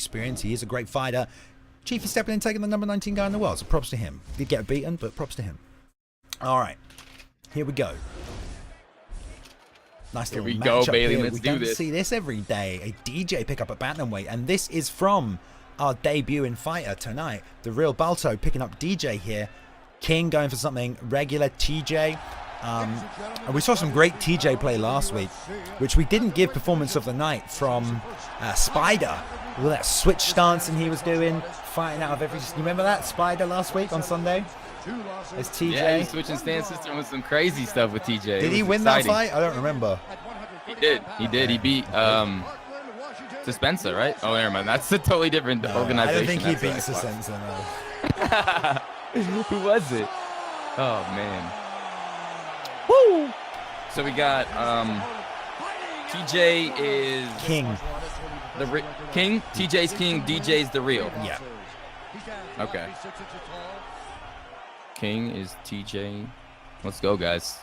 experience. He is a great fighter. Chief is stepping in, taking the number 19 guy in the world, so props to him. Did get beaten, but props to him. All right, here we go. Nice little matchup Bailey. here. Let's We do don't this. see this every day. A DJ pickup at bantamweight, and this is from our debuting fighter tonight, TheRealBalto, picking up DJ here. King going for something regular TJ. And we saw some great TJ play last week, which we didn't give performance of the night from Spider. With that switch stance and he was doing, fighting out of every... You remember that, Spider, last week on Sunday? It's TJ. Yeah, he's switching stances, doing some crazy stuff with TJ. Did he win that fight? I don't remember. He did. He did. He beat Suspensa, right? Oh, never mind. That's a totally different organization. I don't think he That's beat Suspensa, no. Who was it? Oh, man. Woo! So we got TJ is King. King? TJ's King, DJ's the real. Yeah. Okay. King is TJ. Let's go, guys.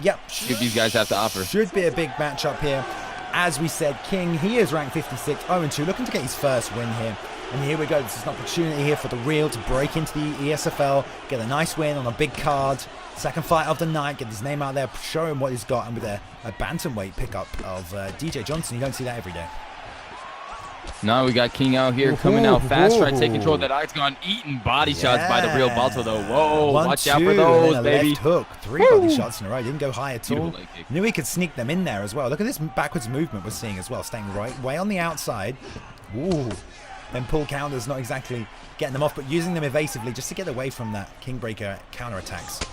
Yep. See what these guys have to offer. Should be a big matchup here. As we said, King, he is ranked 56, 0-2, looking to get his first win here. And here we go. This is an opportunity here for the Real to break into the ESFL, get a nice win on a big card. Second fight of the night, get his name out there, show him what he's got. And with a bantamweight pickup of DJ Johnson, you don't see that every day. No, we got King out here coming out fast, trying to take control of that octagon, eating body shots by TheRealBalto, though. Whoa, watch out for those, baby. Left hook, 3 body shots in a row. Didn't go high at all. Knew he could sneak them in there as well. Look at this backwards movement we're seeing as well, staying right way on the outside. Ooh. Then pull counters, not exactly getting them off, but using them evasively just to get away from that KingBKR counterattacks.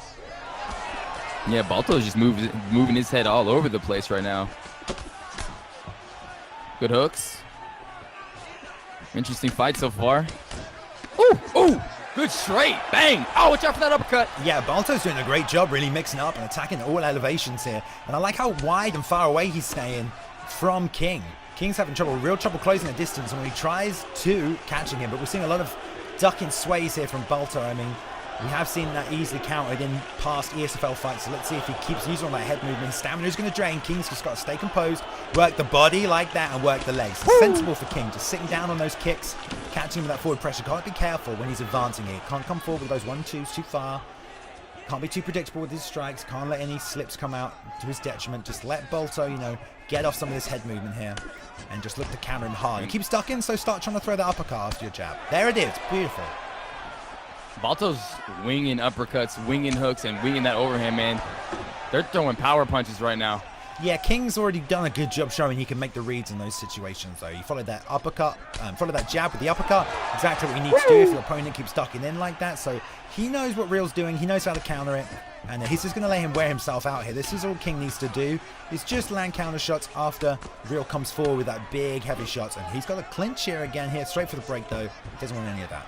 Yeah, Balto's just moving his head all over the place right now. Good hooks. Interesting fight so far. Ooh, ooh, good straight, bang. Oh, watch out for that uppercut. Yeah, Balto's doing a great job really mixing up and attacking at all elevations here. And I like how wide and far away he's staying from King. King's having real trouble closing the distance when he tries to catching him, but we're seeing a lot of ducking sways here from Balto. I mean, we have seen that easily countered in past ESFL fights, so let's see if he keeps using all that head movement. Stamina's going to drain. King's just got to stay composed, work the body like that, and work the legs. It's sensible for King, just sitting down on those kicks, catching him with that forward pressure. Can't be careful when he's advancing here. Can't come forward with those 1-2s too far. Can't be too predictable with his strikes. Can't let any slips come out to his detriment. Just let Balto, you know, get off some of this head movement here and just look to counter him hard. And keep stuck in, so start trying to throw that uppercut after your jab. There it is. Beautiful. Balto's winging uppercuts, winging hooks, and winging that overhand, man. They're throwing power punches right now. Yeah, King's already done a good job showing he can make the reads in those situations, though. He followed that uppercut, followed that jab with the uppercut. Exactly what you need to do if your opponent keeps ducking in like that. So he knows what Real's doing. He knows how to counter it. And he's just going to let him wear himself out here. This is all King needs to do. Is just land counter shots after Real comes forward with that big, heavy shots. And he's got a clinch here again here. Straight for the break, though. He doesn't want any of that.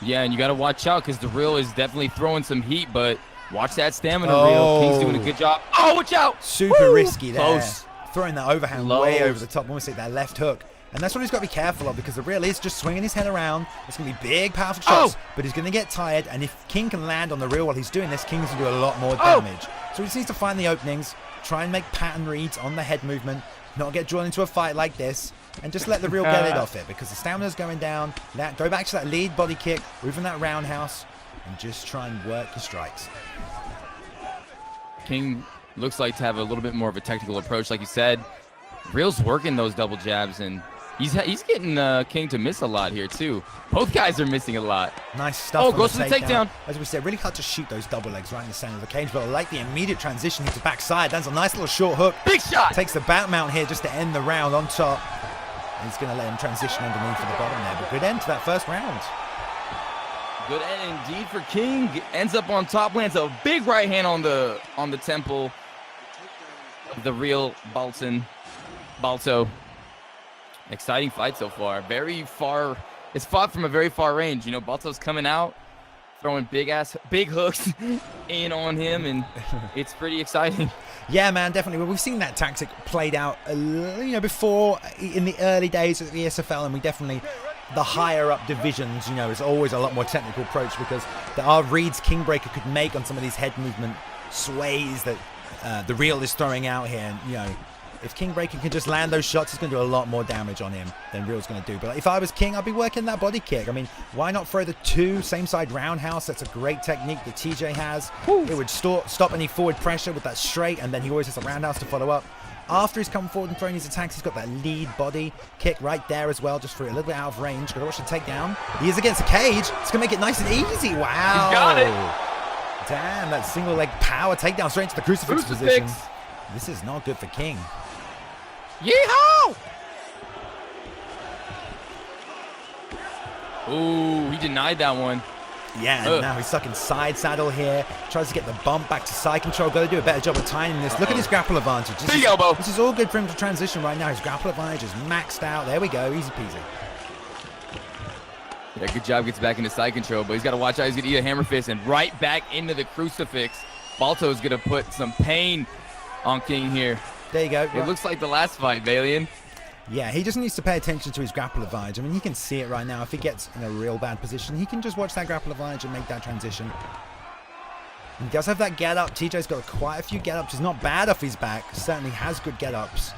Yeah, and you got to watch out because the Real is definitely throwing some heat, but watch that stamina, Real. King's doing a good job. Oh, watch out. Super risky there. Close. Throwing that overhand way over the top. Almost like that left hook. And that's what he's got to be careful of because the Real is just swinging his head around. It's going to be big, powerful shots, but he's going to get tired. And if King can land on the Real while he's doing this, King's going to do a lot more damage. So he just needs to find the openings, try and make pattern reads on the head movement, not get drawn into a fight like this, and just let the Real get it off it because the stamina's going down. Go back to that lead body kick, move in that roundhouse, and just try and work your strikes. King looks like to have a little bit more of a technical approach, like you said. Real's working those double jabs, and he's getting King to miss a lot here, too. Both guys are missing a lot. Nice stuff. Oh, goes for the takedown. As we said, really hard to shoot those double legs right in the center of the cage, but I like the immediate transition into backside. That's a nice little short hook. Big shot. Takes the bat mount here just to end the round on top. He's going to let him transition underneath for the bottom there, but good end to that first round. Good end indeed for King. Ends up on top, lands a big right hand on the temple of TheRealBalto. Exciting fight so far. Very far. It's fought from a very far range. You know, Balto's coming out, throwing big hooks in on him, and it's pretty exciting. Yeah, man, definitely. Well, we've seen that tactic played out, before in the early days of the ESFL, and we definitely, the higher up divisions, is always a lot more technical approach because there are reads KingBKR could make on some of these head movement sways that the Real is throwing out here. And, if KingBKR can just land those shots, he's going to do a lot more damage on him than Real's going to do. But like, if I was King, I'd be working that body kick. I mean, why not throw the 2 same side roundhouse? That's a great technique that TJ has. It would stop any forward pressure with that straight, and then he always has a roundhouse to follow up. After he's come forward and thrown his attacks, he's got that lead body kick right there as well, just for a little bit out of range. Got to watch the takedown. He is against the cage. It's going to make it nice and easy. Wow. He's got it. Damn, that single leg power takedown straight into the crucifix position. This is not good for King. Yeehaw! Ooh, he denied that one. Yeah, and now he's stuck in side saddle here. Tries to get the bump back to side control. Got to do a better job of timing this. Look at his grapple advantage. Big elbow. This is all good for him to transition right now. His grapple advantage is maxed out. There we go. Easy peasy. Yeah, good job. Gets back into side control, but he's got to watch out. He's going to eat a hammer fist and right back into the crucifix. Balto is going to put some pain on King here. There you go. It looks like the last fight, Valian. Yeah, he just needs to pay attention to his grapple advantage. I mean, he can see it right now. If he gets in a real bad position, he can just watch that grapple advantage and make that transition. He does have that get up. TJ's got quite a few get ups. He's not bad off his back. Certainly has good get ups.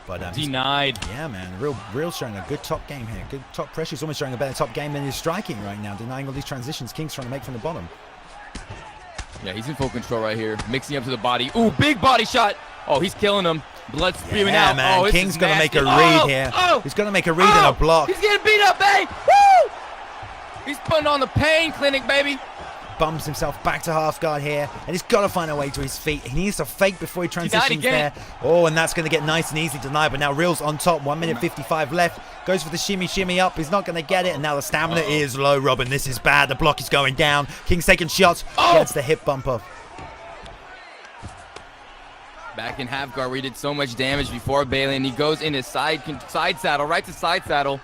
But denied. Yeah, man. Real showing a good top game here. Good top pressure. He's almost showing a better top game than he's striking right now, denying all these transitions King's trying to make from the bottom. Yeah, he's in full control right here. Mixing up to the body. Ooh, big body shot. Oh, he's killing him. Blood spewing out. Man. Oh, King's going to make a read here. He's going to make a read and a block. He's getting beat up, babe. Woo! He's putting on the pain clinic, baby. Bumps himself back to half guard here, and he's got to find a way to his feet. He needs to fake before he transitions there. Oh, and that's going to get nice and easy denied, but now Real's on top. 1 minute 55 left. Goes for the shimmy up. He's not going to get it, and now the stamina is low, Robin. This is bad. The block is going down. King's taking shots. Gets the hip bump off. Back in half guard where he did so much damage before Bailey, and he goes into side saddle, right to side saddle.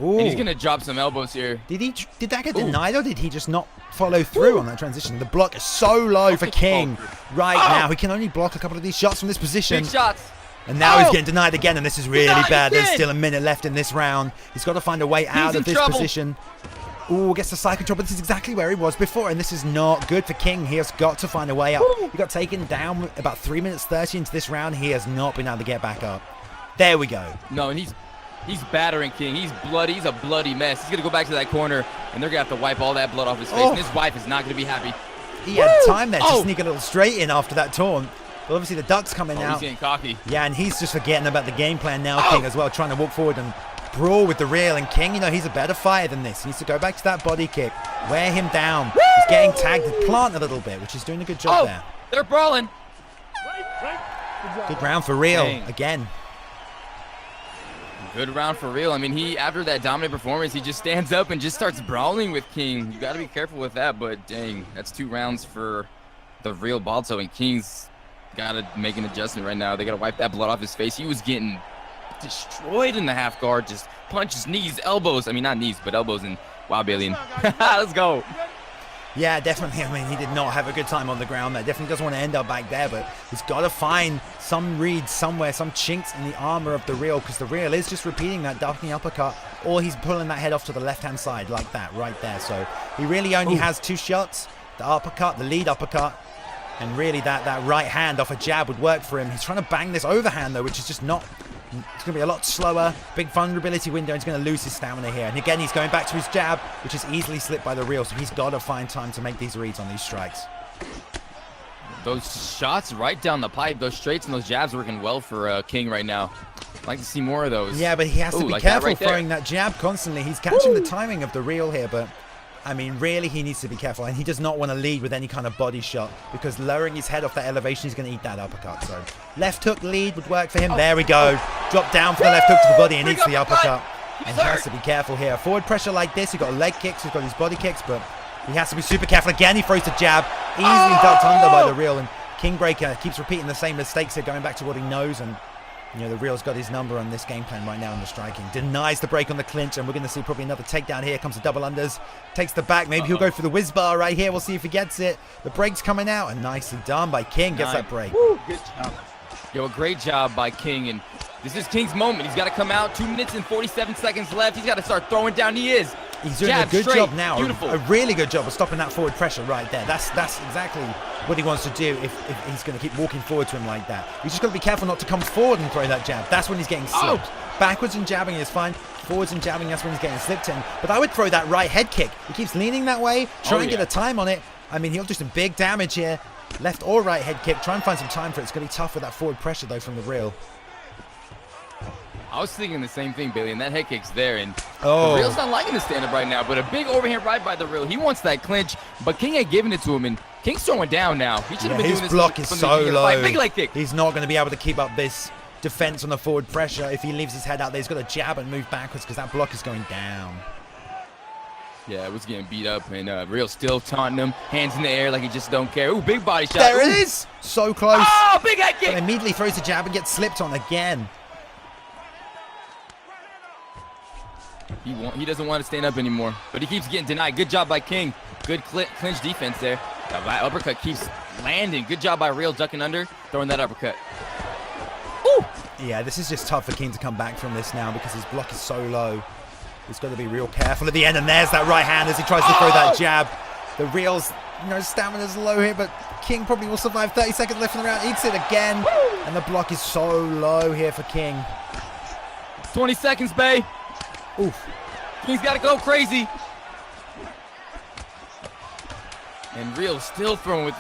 Ooh. And he's going to drop some elbows here. Did that get denied, or did he just not follow through on that transition? The block is so low for King right now. He can only block a couple of these shots from this position. Big shots. And now he's getting denied again, and this is really bad. There's still a minute left in this round. He's got to find a way out of this position. Ooh, gets the side control, but this is exactly where he was before, and this is not good for King. He has got to find a way up. He got taken down about 3 minutes 30 into this round. He has not been able to get back up. There we go. No, and he's battering King. He's bloody. He's a bloody mess. He's going to go back to that corner, and they're going to have to wipe all that blood off his face, and his wife is not going to be happy. He had time there to sneak a little straight in after that taunt. But obviously the duck's coming out. He's getting cocky. Yeah, and he's just forgetting about the game plan now, King, as well, trying to walk forward and brawl with the Real. And King, you know, he's a better fighter than this. He needs to go back to that body kick, wear him down. He's getting tagged to plant a little bit, which is doing a good job there. They're brawling. Good round for Real again. Good round for Real. I mean, after that dominant performance, he just stands up and just starts brawling with King. You got to be careful with that, but dang, that's 2 rounds for TheRealBalto, and King's got to make an adjustment right now. They got to wipe that blood off his face. He was getting destroyed in the half guard, just punches, knees, elbows. I mean, not knees, but elbows. And wow, Bailey. Let's go. Yeah, definitely. I mean, he did not have a good time on the ground there. Definitely doesn't want to end up back there, but he's got to find some reads somewhere, some chinks in the armor of the Real, because the Real is just repeating that ducking uppercut, or he's pulling that head off to the left-hand side like that, right there. So he really only has 2 shots, the uppercut, the lead uppercut, and really that right hand off a jab would work for him. He's trying to bang this overhand, though, which is just not... It's going to be a lot slower. Big vulnerability window. He's going to lose his stamina here. And again, he's going back to his jab, which is easily slipped by the Real. So he's got to find time to make these reads on these strikes. Those shots right down the pipe, those straights and those jabs working well for King right now. I'd like to see more of those. Yeah, but he has to be careful throwing that jab constantly. He's catching the timing of the Real here, but... I mean, really, he needs to be careful, and he does not want to lead with any kind of body shot, because lowering his head off that elevation, he's going to eat that uppercut. So left hook lead would work for him. There we go. Drop down for the left hook to the body and eats the uppercut. And he has to be careful here. Forward pressure like this, he's got leg kicks, he's got his body kicks, but he has to be super careful. Again, he throws the jab, easily ducked under by the Real, and KingBKR keeps repeating the same mistakes here, going back to what he knows, and you know, the Real's got his number on this game plan right now in the striking. Denies the break on the clinch, and we're going to see probably another takedown here. Comes the double unders. Takes the back. Maybe he'll go for the whiz bar right here. We'll see if he gets it. The break's coming out, and nicely done by King. Gets that break. Woo, good job. Yo, a great job by King, and this is King's moment. He's got to come out. 2 minutes and 47 seconds left. He's got to start throwing down. He is. He's doing Jab a good straight. job now. Beautiful. A really good job of stopping that forward pressure right there. That's exactly what he wants to do if he's going to keep walking forward to him like that. He's just got to be careful not to come forward and throw that jab. That's when he's getting slipped. Backwards and jabbing is fine. Forwards and jabbing, that's when he's getting slipped in. But I would throw that right head kick. He keeps leaning that way. Try and get a time on it. I mean, he'll do some big damage here. Left or right head kick. Try and find some time for it. It's going to be tough with that forward pressure, though, from the Real. I was thinking the same thing, Bailey, and that head kick's there, and Oh. the Real's not liking the stand-up right now, but a big overhand right by the Real. He wants that clinch, but King ain't giving it to him, and King's throwing down now. He should have been His doing this block is from the so beginning of the low. fight. Big leg kick. He's not going to be able to keep up this defense on the forward pressure. If he leaves his head out there, he's got to jab and move backwards because that block is going down. Yeah, it was getting beat up, and Real still taunting him, hands in the air like he just don't care. Ooh, big body shot. There Ooh. it is. So close. Oh, big head kick. But immediately throws the jab and gets slipped on again. He doesn't want to stand up anymore, but he keeps getting denied. Good job by King. Good clinch defense there. That uppercut keeps landing. Good job by Real ducking under, throwing that uppercut. Ooh. Yeah, this is just tough for King to come back from this now because his block is so low. He's got to be real careful at the end, and there's that right hand as he tries to throw that jab. The Real's, stamina's low here, but King probably will survive. 30 seconds left in the round. Eats it again, and the block is so low here for King. 20 seconds, Bay. Oof. King's got to go crazy. And Real still throwing with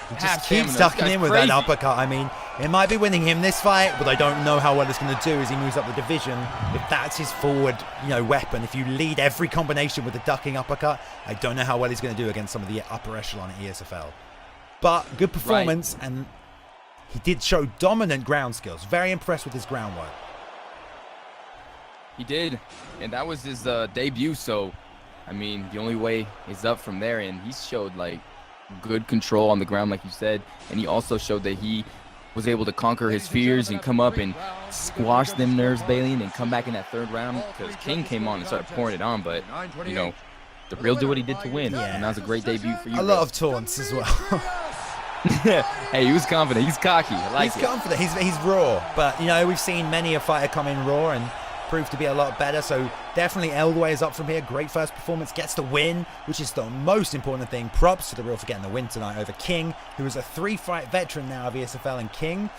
He half just keeps stamina. ducking This in guy's with that crazy. uppercut. I mean, it might be winning him this fight, but I don't know how well it's going to do as he moves up the division. If that's his forward, weapon, if you lead every combination with a ducking uppercut, I don't know how well he's going to do against some of the upper echelon at ESFL. But good performance, and he did show dominant ground skills. Very impressed with his groundwork. He did, and that was his debut, so, I mean, the only way is up from there, and he showed, good control on the ground, like you said, and he also showed that he was able to conquer his fears and come up and squash them nerves, Bailey, and come back in that third round, because King came on and started pouring it on, but, the Real did what he did to win, and that was a great debut for you. A lot of taunts as well. Hey, he was confident. He's cocky. I like He's it. confident. He's raw. But, we've seen many a fighter come in raw and prove to be a lot better. So definitely Elway is up from here. Great first performance. Gets the win, which is the most important thing. Props to the Real for getting the win tonight over King, who is a 3-fight veteran now of ESFL. And King